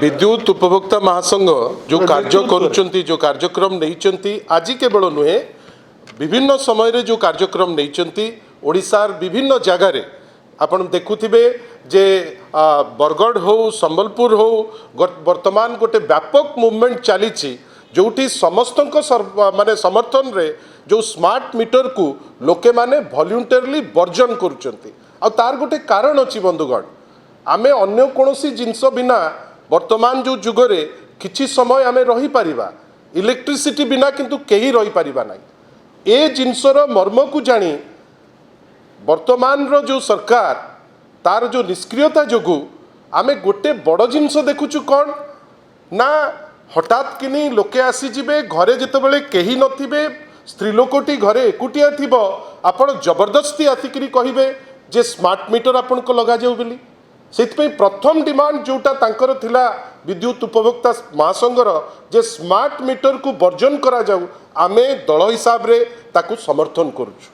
विद्युत उपभोक्ता महासंघ जो कार्य करुचंती जो कार्यक्रम नहीं आज केवल नुहे विभिन्न समय रे जो कार्यक्रम नहीं ओडिशार विभिन्न जगार आपण देखुथिबे जे बरगढ़ हो संबलपुर हो वर्तमान गोटे व्यापक मूवमेंट चली जोटी समस्त माने समर्थन रे जो स्मार्ट मीटर को लोके माने वॉलंटियरली वर्जन करुचंती आ तार गोटे कारण अछि बंधुगण आमे अन्य कोनोसी जिंस बिना वर्तमान जो जुगरे किछि समय आमे रही परिबा इलेक्ट्रिसिटी बिना किंतु केही रही परिबा नाही ए जिंसर मर्म को जानी वर्तमान रो जो सरकार तार जो निष्क्रियता जोगु आमे गोटे बड़ जिंस देखुछु कौन ना हठात किनी लोके आसी जिबे घरे जेतेबेले केही नथिबे स्त्री लोकटी घरे एकुटिया थिबो आपण जबरदस्ती आसिकरी कहिबे जे स्मार्ट मीटर आपण को लगा जाऊ बोली से प्रथम डिमांड जोटा तांकर थिला विद्युत उपभोक्ता महासंघर जे स्मार्ट मीटर को वर्जन करा जाऊ आमे दल हिसाब रे ताकू समर्थन करूछु।